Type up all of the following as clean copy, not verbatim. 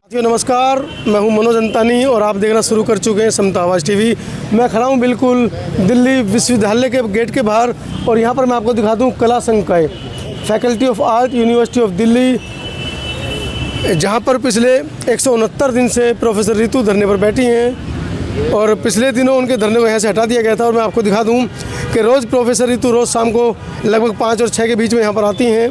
साथियों नमस्कार, मैं हूं मनोज अंतानी और आप देखना शुरू कर चुके हैं समता आवाज़ टीवी। मैं खड़ा हूं बिल्कुल दिल्ली विश्वविद्यालय के गेट के बाहर और यहां पर मैं आपको दिखा दूं कला संकाय faculty of art university of Delhi, जहां पर पिछले 169 दिन से प्रोफेसर रितु धरने पर बैठी हैं और पिछले दिनों उनके धरने को यहाँ से हटा दिया गया था। और मैं आपको दिखा दूँ कि रोज़ प्रोफेसर रितु रोज़ शाम को लगभग 5 और 6 के बीच में यहाँ पर आती हैं,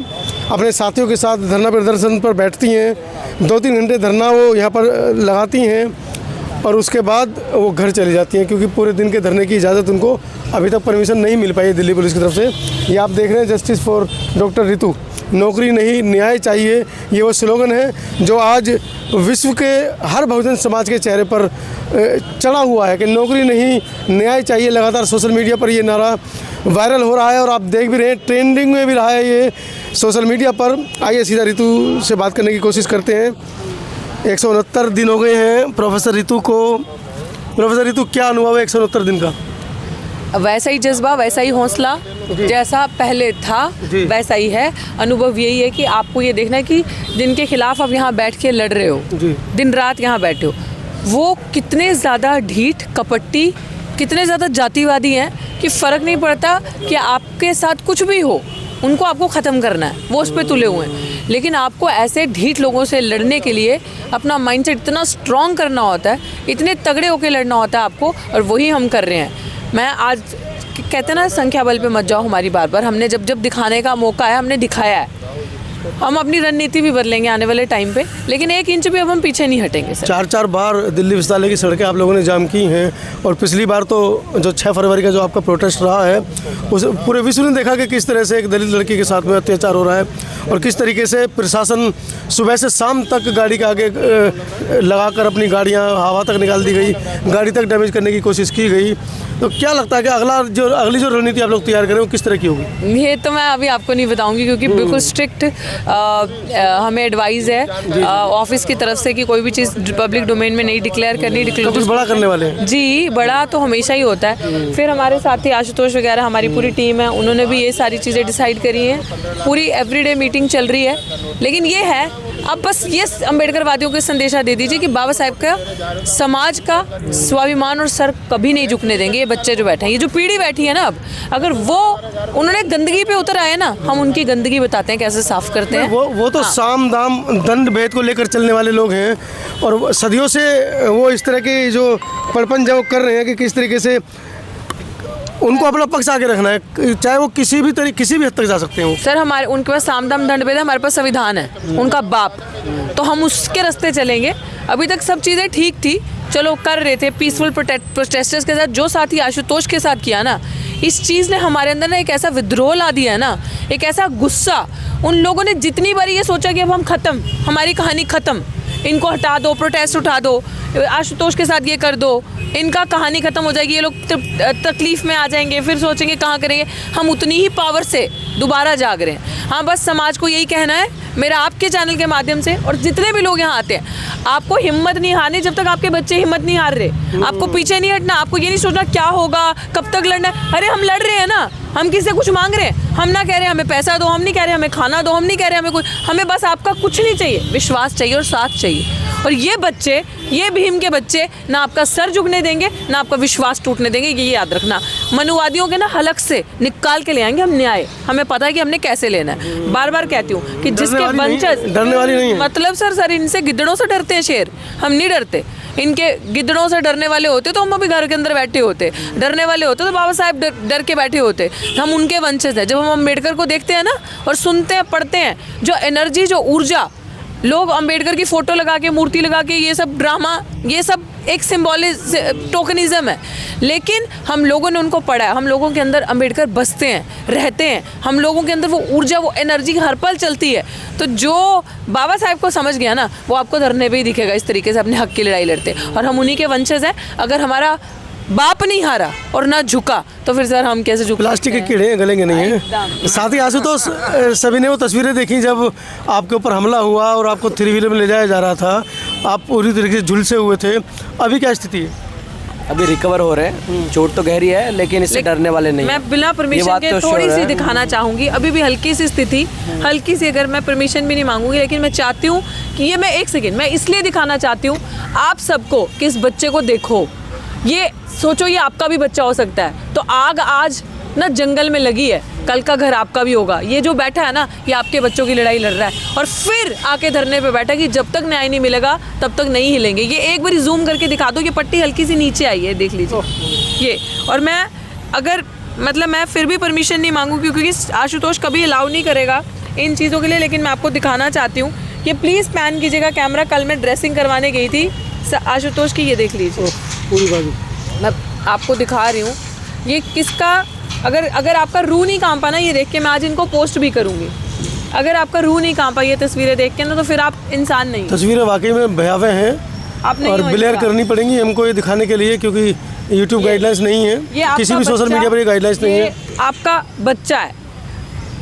अपने साथियों के साथ धरना प्रदर्शन पर बैठती हैं। 2-3 घंटे धरना वो यहाँ पर लगाती हैं और उसके बाद वो घर चली जाती हैं, क्योंकि पूरे दिन के धरने की इजाज़त उनको अभी तक परमिशन नहीं मिल पाई है दिल्ली पुलिस की तरफ से। ये आप देख रहे हैं जस्टिस फॉर डॉक्टर रितु, नौकरी नहीं न्याय चाहिए, ये वो स्लोगन है जो आज विश्व के हर बहुजन समाज के चेहरे पर चढ़ा हुआ है कि नौकरी नहीं न्याय चाहिए। लगातार सोशल मीडिया पर ये नारा वायरल हो रहा है और आप देख भी रहे हैं, ट्रेंडिंग में भी रहा है ये सोशल मीडिया पर। आइए सीधा रितु से बात करने की कोशिश करते हैं। 169 दिन हो गए हैं प्रोफेसर रितु को। प्रोफेसर रितु, क्या अनुभव है 169 दिन का? वैसा ही जज्बा, वैसा ही हौसला जैसा पहले था वैसा ही है। अनुभव यही है कि आपको ये देखना है कि जिनके खिलाफ आप यहाँ बैठ के लड़ रहे हो, दिन रात यहाँ बैठे हो, वो कितने ज़्यादा ढीठ कपट्टी, कितने ज़्यादा जातिवादी हैं कि फ़र्क नहीं पड़ता कि आपके साथ कुछ भी हो, उनको आपको ख़त्म करना है, वो उस पर तुले हुए हैं। लेकिन आपको ऐसे ढीठ लोगों से लड़ने के लिए अपना माइंडसेट इतना स्ट्रॉन्ग करना होता है, इतने तगड़े होकर लड़ना होता है आपको, और वही हम कर रहे हैं। मैं आज कहते हैं ना, संख्या बल पे मत जाओ हमारी बार बार। हमने जब दिखाने का मौका है हमने दिखाया है। हम अपनी रणनीति भी बदलेंगे आने वाले टाइम पे, लेकिन 1 इंच भी अब हम पीछे नहीं हटेंगे सर। 4 बार दिल्ली विश्वविद्यालय की सड़कें आप लोगों ने जाम की हैं और पिछली बार तो जो 6 फरवरी का जो आपका प्रोटेस्ट रहा है, उस पूरे विश्व ने देखा कि किस तरह से एक दलित लड़की के साथ में अत्याचार हो रहा है और किस तरीके से प्रशासन सुबह से शाम तक गाड़ी के आगे लगाकर अपनी गाड़ियाँ हवा तक निकाल दी गई, गाड़ी तक डैमेज करने की कोशिश की गई। तो क्या लगता है कि अगली जो रणनीति आप लोग तैयार करें वो किस तरह की होगी? ये तो मैं अभी आपको नहीं बताऊंगी, क्योंकि बिल्कुल स्ट्रिक्ट हमें एडवाइस है ऑफिस की तरफ से कि कोई भी चीज़ पब्लिक डोमेन में नहीं डिक्लेयर करनी। तो कुछ बड़ा करने वाले हैं? जी, बड़ा तो हमेशा ही होता है। फिर हमारे साथी आशुतोष वगैरह, हमारी पूरी टीम है, उन्होंने भी ये सारी चीज़ें डिसाइड करी हैं। पूरी एवरीडे मीटिंग चल रही है। लेकिन ये है, अब बस ये अम्बेडकर वादियों को संदेशा दे दीजिए कि बाबा साहब का समाज का स्वाभिमान और सर कभी नहीं झुकने देंगे। ये बच्चे जो बैठे हैं, ये जो पीढ़ी बैठी है ना, अब अगर वो उन्होंने गंदगी पे उतर आए ना, हम उनकी गंदगी बताते हैं कैसे साफ करते हैं। वो तो साम दाम दंड भेद को लेकर चलने वाले लोग हैं और सदियों से वो इस तरह के जो पड़पन जो कर रहे हैं कि किस तरीके से उनको अपना पक्ष आगे रखना है, चाहे वो किसी भी हद तक जा सकते हैं। सर हमारे उनके पास साम दाम दंड भेद है, हमारे पास संविधान है, उनका बाप, तो हम उसके रास्ते चलेंगे। अभी तक सब चीज़ें ठीक थी, चलो कर रहे थे पीसफुल प्रोटेस्टर्स के साथ। जो साथी आशुतोष के साथ किया ना, इस चीज़ ने हमारे अंदर ना एक ऐसा विद्रोह ला दिया है ना, एक ऐसा गुस्सा। उन लोगों ने जितनी बार ये सोचा कि अब हम ख़त्म, हमारी कहानी ख़त्म, इनको हटा दो, प्रोटेस्ट उठा दो, आशुतोष के साथ ये कर दो, इनका कहानी ख़त्म हो जाएगी, ये लोग तकलीफ़ में आ जाएंगे, फिर सोचेंगे कहाँ करेंगे। हम उतनी ही पावर से दोबारा जाग रहे हैं। हाँ, बस समाज को यही कहना है मेरा आपके चैनल के माध्यम से, और जितने भी लोग यहाँ आते हैं, आपको हिम्मत नहीं हारनी जब तक आपके बच्चे हिम्मत नहीं हार रहे। आपको पीछे नहीं हटना, आपको ये नहीं सोचना क्या होगा, कब तक लड़ना है। अरे हम लड़ रहे हैं ना, हम किसी से कुछ मांग रहे हैं? हम ना कह रहे हमें पैसा दो, हम नहीं कह रहे हमें खाना दो, हम नहीं कह रहे हमें कुछ, हमें बस आपका कुछ नहीं चाहिए, विश्वास चाहिए और साथ चाहिए। और ये बच्चे, ये भीम के बच्चे ना आपका सर झुकने देंगे, ना आपका विश्वास टूटने देंगे, ये याद रखना। मनुवादियों के ना हलक से निकाल के ले आएंगे हम न्याय, हमें पता है कि हमने कैसे लेना है। बार बार कहती हूँ कि जिसके वंशज डरने वाली नहीं है। मतलब सर इनसे गिद्दड़ों से डरते हैं शेर, हम नहीं डरते। इनके गिद्दड़ों से डरने वाले होते तो हम अभी घर के अंदर बैठे होते, डरने वाले होते तो बाबा साहब डर के बैठे होते। हम उनके वंशज हैं। जब हम अम्बेडकर को देखते हैं ना और सुनते हैं, पढ़ते हैं, जो एनर्जी, जो ऊर्जा, लोग अम्बेडकर की फ़ोटो लगा के, मूर्ति लगा के, ये सब ड्रामा, ये सब एक सिंबॉलिज्म, टोकनिज़म है। लेकिन हम लोगों ने उनको पढ़ा है, हम लोगों के अंदर अम्बेडकर बसते हैं, रहते हैं, हम लोगों के अंदर वो ऊर्जा, वो एनर्जी हर पल चलती है। तो जो बाबा साहब को समझ गया ना, वो आपको धरने पे ही दिखेगा इस तरीके से अपने हक की लड़ाई लड़ते। और हम उन्हीं के वंशज हैं। अगर हमारा बाप नहीं हारा और ना झुका तो फिर सर हम कैसे झुक? प्लास्टिक के कीड़े गलेंगे नहीं हैं। साथ ही आशुतोष, सभी ने वो तस्वीरें देखी जब आपके ऊपर हमला हुआ और आपको 3 व्हीलर में ले जाया जा रहा था, आप पूरी तरीके से झुलसे हुए थे। अभी क्या स्थिति है? अभी रिकवर हो रहे हैं, चोट तो गहरी है लेकिन इससे डरने वाले नहीं। मैं बिना परमिशन के थोड़ी सी दिखाना चाहूँगी, अभी भी हल्की सी स्थिति, हल्की सी, अगर मैं परमिशन भी नहीं मांगूंगी, लेकिन मैं चाहती हूँ ये मैं एक सेकेंड मैं इसलिए दिखाना चाहती हूँ आप सबको कि इस बच्चे को देखो, ये सोचो ये आपका भी बच्चा हो सकता है। तो आग आज ना जंगल में लगी है, कल का घर आपका भी होगा। ये जो बैठा है ना, ये आपके बच्चों की लड़ाई लड़ रहा है और फिर आके धरने पे बैठा कि जब तक न्याय नहीं मिलेगा तब तक नहीं हिलेंगे। ये एक बार जूम करके दिखा दो, ये पट्टी हल्की सी नीचे आई है, देख लीजिए ये। और मैं अगर मतलब मैं फिर भी परमिशन नहीं मांगू क्योंकि आशुतोष कभी अलाउ नहीं करेगा इन चीज़ों के लिए, लेकिन मैं आपको दिखाना चाहती हूँ कि प्लीज़ पैन कीजिएगा कैमरा। कल मैं ड्रेसिंग करवाने गई थी आशुतोष की, ये देख लीजिए पूरी बाजू मैं आपको दिखा रही हूँ। ये किसका अगर आपका रूह नहीं कांपा ना ये देख के, मैं आज इनको पोस्ट भी करूँगी। अगर आपका रूह नहीं कांपा ये तस्वीरें देख के ना, तो फिर आप इंसान नहीं। तस्वीरें वाकई में भयावह हैं आप नहीं और हो ब्लेयर इंसान। करनी पड़ेंगी हमको ये दिखाने के लिए, क्योंकि यूट्यूब गाइडलाइंस नहीं ये है, आपका किसी भी सोशल बच्चा, मीडिया पर ये गाइडलाइंस नहीं ये है। आपका बच्चा है।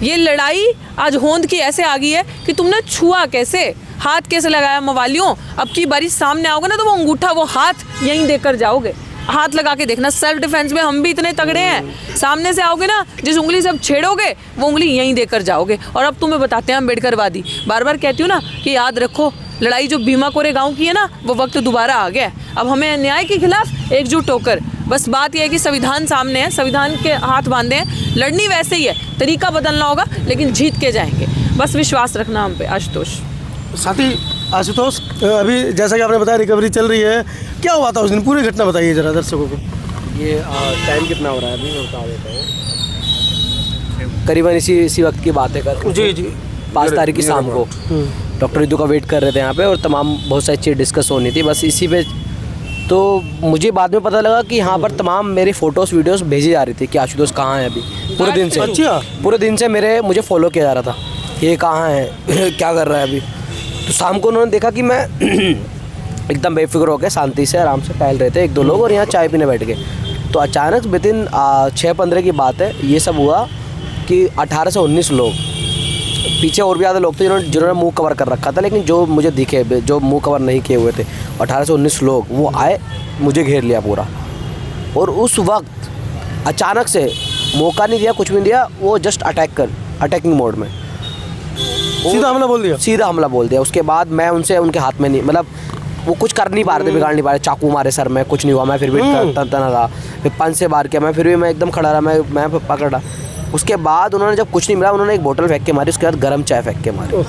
ये लड़ाई आज होंद की ऐसे आ गई है कि तुमने छुआ कैसे, हाथ कैसे लगाया मवालियों। अब की बारी सामने आओगे ना तो वो अंगूठा वो हाथ यहीं देकर जाओगे, हाथ लगा के देखना। सेल्फ डिफेंस में हम भी इतने तगड़े हैं, सामने से आओगे ना जिस उंगली से अब छेड़ोगे वो उंगली यहीं देकर जाओगे। और अब तुम्हें बताते हैं अम्बेडकरवादी, बार बार कहती हूँ ना कि याद रखो लड़ाई जो भीमा कोरे गांव की है ना, वो वक्त दोबारा आ गया है। अब हमें न्याय के खिलाफ एकजुट होकर, बस बात यह है कि संविधान सामने है, संविधान के हाथ बांधे हैं, लड़नी वैसे ही है, तरीका बदलना होगा लेकिन जीत के जाएंगे। बस विश्वास रखना हम पे आशुतोष। साथी आशुतोष, अभी जैसा कि आपने बताया रिकवरी चल रही है, क्या हुआ था उस दिन, पूरी घटना बताइए जरा दर्शकों को। ये टाइम कितना हो रहा है अभी मैं बता देता हूँ। करीबन इसी वक्त की बात है कर जी जी 5 तारीख की शाम को डॉक्टर रितु का वेट कर रहे थे यहाँ पे और तमाम बहुत सारी चीज़ डिस्कस होनी थी बस इसी पे। तो मुझे बाद में पता लगा कि यहाँ पर तमाम मेरी फ़ोटोज़ वीडियोस भेजी जा रही थी कि आशुतोष कहाँ है अभी। पूरे दिन से अच्छा। पूरे दिन से मुझे फॉलो किया जा रहा था, ये कहाँ है क्या कर रहा है अभी। तो शाम को उन्होंने देखा कि मैं एकदम बेफिक्र होकर शांति से आराम से टहल रहे थे 1-2 लोग और यहाँ चाय पीने बैठ गए। तो अचानक विदिन 6-15 की बात है, ये सब हुआ कि 18 से 19 लोग, पीछे और भी ज़्यादा लोग थे जिन्होंने मुंह कवर कर रखा था, लेकिन जो मुझे दिखे जो मुंह कवर नहीं किए हुए थे 18 से 19 लोग, वो आए, मुझे घेर लिया पूरा। और उस वक्त अचानक से मौका नहीं दिया, कुछ भी नहीं दिया, वो जस्ट अटैकिंग मोड में सीधा हमला बोल दिया। सीधा हमला बोल दिया। उसके बाद मैं उनके हाथ में नहीं, मतलब वो कुछ कर नहीं पा रहे थे, बिगाड़ नहीं पा रहे, चाकू मारे सर में, कुछ नहीं हुआ, मैं फिर भी तना रहा, फिर 5 से बार किया, मैं फिर भी मैं एकदम खड़ा रहा, मैं पकड़ा। उसके बाद उन्होंने जब कुछ नहीं मिला, उन्होंने एक बोतल फेंक के मारी, उसके बाद गर्म चाय फेंक के मारी।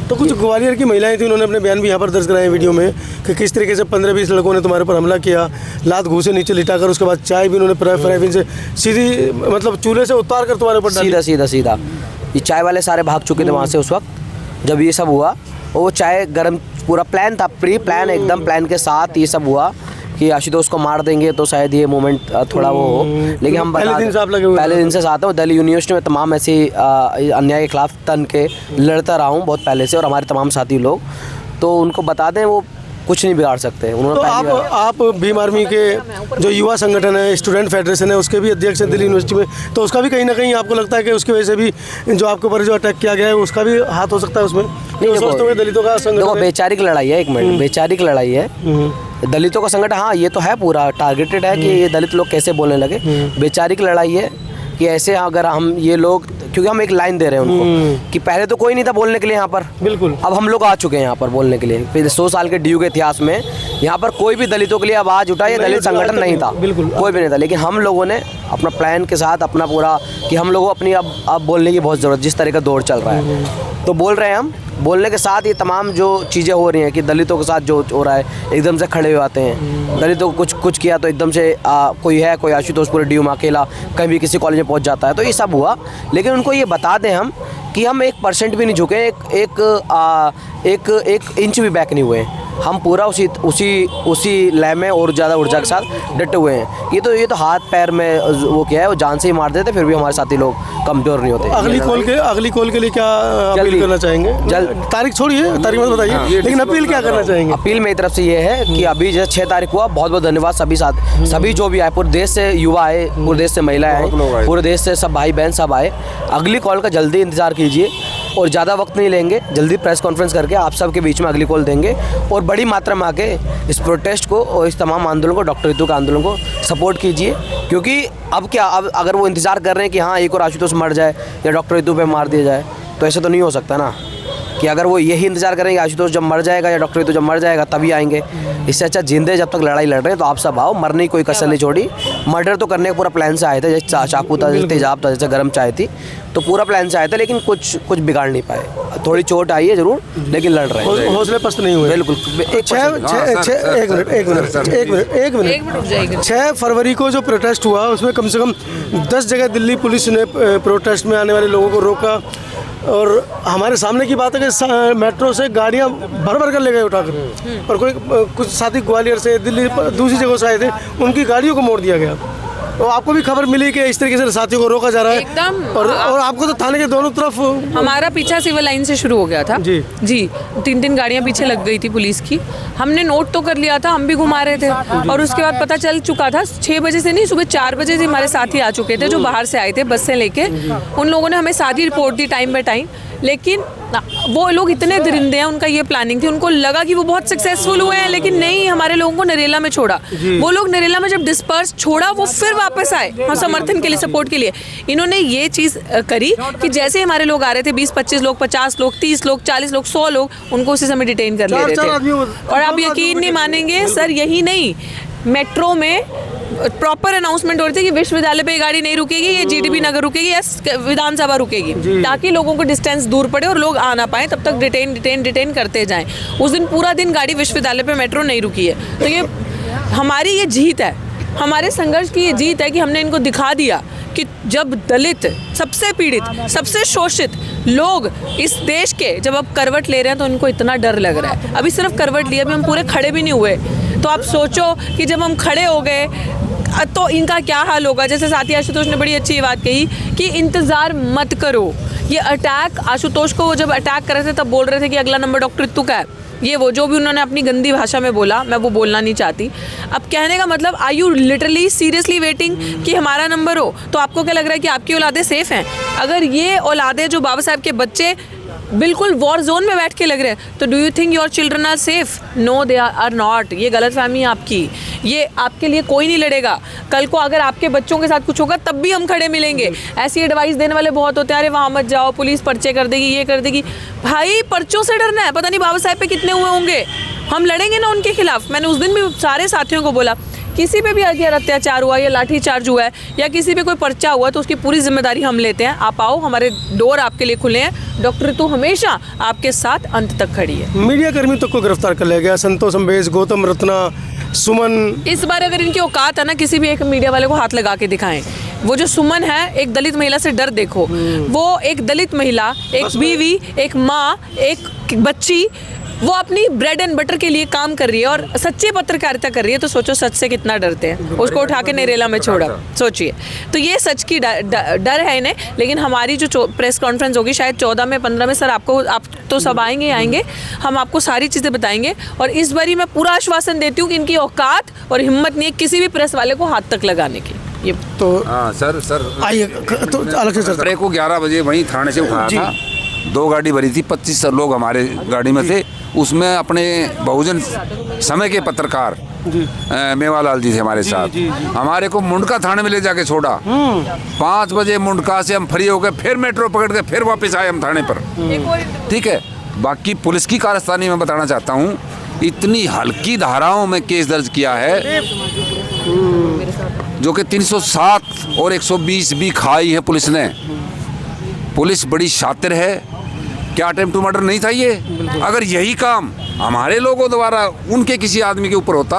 तो कुछ ग्वालियर की महिलाएं थी, उन्होंने अपने बयान भी यहाँ पर दर्ज कराए वीडियो में कि किस तरीके से 15-20 लड़कों ने तुम्हारे पर हमला किया, लात घूसे नीचे लिटाकर, उसके बाद चाय भी उन्होंने फ्राइबिन से सीधी मतलब चूल्हे से उतार कर तुम्हारे ऊपर डाली। सीधा ये चाय वाले सारे भाग चुके थे वहाँ से उस वक्त जब ये सब हुआ। और वो चाय गर्म, पूरा प्लान था, प्री प्लान, एकदम प्लान के साथ ये सब हुआ कि आशुतोष को मार देंगे तो शायद ये मोमेंट थोड़ा वो हो। लेकिन हम पहले दिन से साथ हैं। दिल्ली यूनिवर्सिटी में तमाम ऐसी अन्याय के खिलाफ तन के लड़ता रहा हूँ बहुत पहले से, और हमारे तमाम साथी लोग, तो उनको बता दें वो कुछ नहीं बिगाड़ सकते। उन्होंने तो आप भीम आर्मी के जो युवा संगठन है, स्टूडेंट फेडरेशन है, उसके भी अध्यक्ष हैं दिल्ली यूनिवर्सिटी में, तो उसका भी कहीं ना कहीं आपको लगता है कि उसकी वजह से भी जो आपके ऊपर जो अटैक किया गया है उसका भी हाथ हो सकता है उसमें? नहीं, दलितों का संगठन वैचारिक लड़ाई है, एक मिनट, वैचारिक लड़ाई है, दलितों का संगठन, हाँ ये तो है, पूरा टारगेटेड है कि ये दलित लोग कैसे बोलने लगे। वैचारिक लड़ाई है कि ऐसे अगर हम ये लोग, क्योंकि हम एक लाइन दे रहे हैं उनको कि पहले तो कोई नहीं था बोलने के लिए यहाँ पर, बिल्कुल, अब हम लोग आ चुके हैं यहाँ पर बोलने के लिए। फिर 100 साल के डीयू के इतिहास में यहाँ पर कोई भी दलितों के लिए आवाज़ उठा, ये दलित संगठन नहीं था, बिल्कुल कोई भी नहीं था। लेकिन हम लोगों ने अपना प्लान के साथ अपना पूरा कि हम लोगों को अपनी अब बोलने की बहुत ज़रूरत, जिस तरह का दौर चल रहा है तो बोल रहे हैं हम। बोलने के साथ ये तमाम जो चीज़ें हो रही हैं कि दलितों के साथ जो हो रहा है, एकदम से खड़े हो आते हैं, दलितों को कुछ किया तो एकदम से कोई आशुतोष पूरे डीयू में अकेला कहीं भी किसी कॉलेज में पहुंच जाता है, तो ये सब हुआ। लेकिन उनको ये बता दें हम कि हम 1% भी नहीं झुके, एक इंच भी बैक नहीं हुए हैं, हम पूरा उसी लय में और ज़्यादा ऊर्जा के साथ डटे हुए हैं। ये तो हाथ पैर में वो क्या है, वो जान से ही मार देते, फिर भी हमारे साथी लोग कमज़ोर नहीं होते। अगली कॉल के लिए क्या अपील करना चाहेंगे? तारीख छोड़िए, तारीख मत बताइए, लेकिन अपील क्या करना चाहेंगे? अपील मेरी तरफ से ये है कि अभी जैसे 6 तारीख हुआ, बहुत बहुत धन्यवाद सभी जो भी आए, पूरे देश से युवा आए, पूरे देश से महिलाएं आए, पूरे देश से सब भाई बहन सब आए। अगली कॉल का जल्दी इंतज़ार कीजिए और ज़्यादा वक्त नहीं लेंगे, जल्दी प्रेस कॉन्फ्रेंस करके आप सबके बीच में अगली कॉल देंगे और बड़ी मात्रा में आके इस प्रोटेस्ट को और इस तमाम आंदोलन को, डॉक्टर रितु का आंदोलन को सपोर्ट कीजिए। क्योंकि अब अगर वो इंतज़ार कर रहे हैं कि हाँ एक और आशुतोष मर जाए या डॉक्टर रितु पे मार दिया जाए, तो ऐसा तो नहीं हो सकता ना। कि अगर वो यही इंतजार करेंगे आशुतोष जब मर जाएगा या डॉक्टर तो जब मर जाएगा तभी आएंगे, इससे अच्छा जिंदे जब तक लड़ाई लड़ रहे हैं तो आप सब आओ, मरने की कोई कसर नहीं छोड़ी। मर्डर तो करने का पूरा प्लान से आए थे, जैसे चाकू था, जैसे तेजाब था, जैसे गर्म चाय थी, तो पूरा प्लान से आए थे, लेकिन कुछ बिगाड़ नहीं पाए। थोड़ी चोट आई है जरूर, लेकिन लड़ रहे हैं, हौसले पस्त नहीं हुए। बिल्कुल। एक मिनट 6 फरवरी को जो प्रोटेस्ट हुआ उसमें कम से कम 10 जगह दिल्ली पुलिस ने प्रोटेस्ट में आने वाले लोगों को रोका, और हमारे सामने की बात है कि मेट्रो से गाड़ियां भर भर कर ले गए उठाकर, और कुछ साथी ग्वालियर से, दिल्ली दूसरी जगहों से आए थे, उनकी गाड़ियों को मोड़ दिया गया। तो आपको भी खबर मिली कि इस तरीके से साथियों को रोका जा रहा है एकदम। और आपको तो थाने के दोनों तरफ हमारा पीछा सिविल लाइन से शुरू हो गया था जी। 3 गाड़ियां पीछे लग गई थी पुलिस की। हमने नोट तो कर लिया था, हम भी घुमा रहे थे, और उसके बाद पता चल चुका था 6 बजे से नहीं, सुबह 4 बजे से हमारे साथी आ चुके थे जो बाहर से आए थे बस से लेके। उन लोगों ने हमें सारी report the time by time, लेकिन वो लोग इतने दरिंदे हैं, उनका ये प्लानिंग थी, उनको लगा कि वो बहुत सक्सेसफुल हुए हैं, लेकिन नहीं, हमारे लोगों को नरेला में छोड़ा। वो लोग नरेला में जब डिस्पर्स छोड़ा, वो फिर वापस आए समर्थन के लिए, सपोर्ट के लिए। इन्होंने ये चीज़ करी कि जैसे हमारे लोग आ रहे थे 20-25 लोग, 50 लोग, 30 लोग, 40 लोग, 100 लोग, उनको उसी समय डिटेन कर ले रहे थे। और आप यकीन नहीं मानेंगे सर, यही नहीं, मेट्रो में प्रॉपर अनाउंसमेंट हो रही थी कि विश्वविद्यालय पे गाड़ी नहीं रुकेगी, ये जीडीपी नगर रुकेगी या विधानसभा रुकेगी, ताकि लोगों को डिस्टेंस दूर पड़े और लोग आ ना पाए, तब तक डिटेन करते जाएं। उस दिन पूरा दिन गाड़ी विश्वविद्यालय पे मेट्रो नहीं रुकी है। तो ये हमारी ये जीत है, हमारे संघर्ष की ये जीत है कि हमने इनको दिखा दिया कि जब दलित, सबसे पीड़ित, सबसे शोषित लोग इस देश के जब अब करवट ले रहे हैं तो इनको इतना डर लग रहा है। अभी सिर्फ करवट लिया, अभी हम पूरे खड़े भी नहीं हुए, तो आप सोचो कि जब हम खड़े हो गए तो इनका क्या हाल होगा। जैसे साथी आशुतोष ने बड़ी अच्छी बात कही कि इंतज़ार मत करो। ये अटैक, आशुतोष को वो जब अटैक कर रहे थे तब बोल रहे थे कि अगला नंबर डॉक्टर रितु का है, ये वो जो भी उन्होंने अपनी गंदी भाषा में बोला, मैं वो बोलना नहीं चाहती। अब कहने का मतलब, are you literally seriously waiting कि हमारा नंबर हो? तो आपको क्या लग रहा है कि आपकी औलादें सेफ़ हैं? अगर ये औलादें जो बाबा साहब के बच्चे बिल्कुल वॉर जोन में बैठ के लग रहे हैं, तो do you think your children are safe? No, they are not. ये गलत फहमी है आपकी। ये आपके लिए कोई नहीं लड़ेगा। कल को अगर आपके बच्चों के साथ कुछ होगा तब भी हम खड़े मिलेंगे। ऐसी एडवाइस देने वाले बहुत होते हैं, अरे वहाँ मत जाओ, पुलिस पर्चे कर देगी, ये कर देगी। भाई पर्चों से डरना है, पता नहीं बाबा साहब पे कितने हुए होंगे, हम लड़ेंगे ना उनके खिलाफ। मैंने उस दिन भी सारे साथियों को बोला, किसी पे भी अगर अत्याचार हुआ या लाठी चार्ज हुआ है या किसी पे कोई पर्चा हुआ तो उसकी पूरी जिम्मेदारी हम लेते हैं। आप आओ, हमारे डोर आपके लिए खुले हैं। डॉक्टर रितु हमेशा आपके साथ अंत तक खड़ी है। मीडिया कर्मी तक को गिरफ्तार कर लिया गया, संतोष अम्बेज, गौतम रत्ना, सुमन। इस बार अगर इनकी औकात है ना, किसी भी एक मीडिया वाले को हाथ लगा के दिखाएं। वो जो सुमन है, एक दलित महिला से डर देखो। वो एक दलित महिला, एक बीवी, एक माँ, एक बच्ची, वो अपनी ब्रेड एंड बटर के लिए काम कर रही है और सच्ची पत्रकारिता कर रही है। तो सोचो सच से कितना डरते हैं। उसको उठा के नरेला में छोड़ा, सोचिए। तो ये सच की डर है इन्हें। लेकिन हमारी जो प्रेस कॉन्फ्रेंस होगी शायद 14 में, 15 में, सर आप तो सब आएंगे, हम आपको सारी चीज़ें बताएंगे। और इस बारी मैं पूरा आश्वासन देती हूँ कि इनकी औकात और हिम्मत नहीं है किसी भी प्रेस वाले को हाथ तक लगाने की। ये तो सर आइए तो अलग से सर को 11 बजे वहीं थाने से उठाया था। 2 गाड़ी भरी थी, 25 लोग हमारे गाड़ी में थे। उसमें अपने बहुजन समय के पत्रकार मेवालाल जी थे हमारे साथ। हमारे को मुंडका थाने में ले जाके छोड़ा। 5 बजे मुंडका से हम फ्री हो गए, फिर मेट्रो पकड़ के फिर वापस आए हम थाने पर। ठीक है, बाकी पुलिस की कारस्तानी मैं बताना चाहता हूँ, इतनी हल्की धाराओं में केस दर्ज किया है जो कि 307 और 120 भी खाई है पुलिस ने। पुलिस बड़ी शातिर है। क्या अटेम्प्ट टू मर्डर नहीं था ये? अगर यही काम हमारे लोगों द्वारा उनके किसी आदमी के ऊपर होता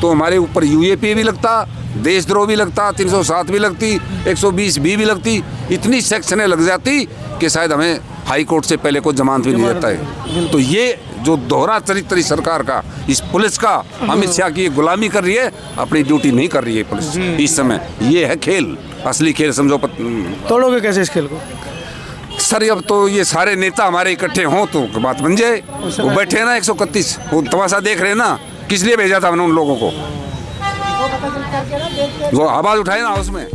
तो हमारे ऊपर यूएपी भी लगता, देशद्रोह भी लगता, 307 भी लगती, 120 भी लगती। इतनी सेक्शनें लग जाती कि शायद हमें हाई कोर्ट से पहले कोई जमानत भी नहीं देता है। तो ये जो दोहरा चरित्र सरकार का, इस पुलिस का, अमित शाह की गुलामी कर रही है, अपनी ड्यूटी नहीं कर रही है पुलिस इस समय। ये है खेल, असली खेल समझो। तोड़ोगे कैसे इस खेल को? सर अब तो ये सारे नेता हमारे इकट्ठे हों तो बात बन जाए। वो बैठे हैं ना 131, वो तमाशा देख रहे हैं ना, किस लिए भेजा था हमने उन लोगों को? वो आवाज़ उठाए ना उसमें।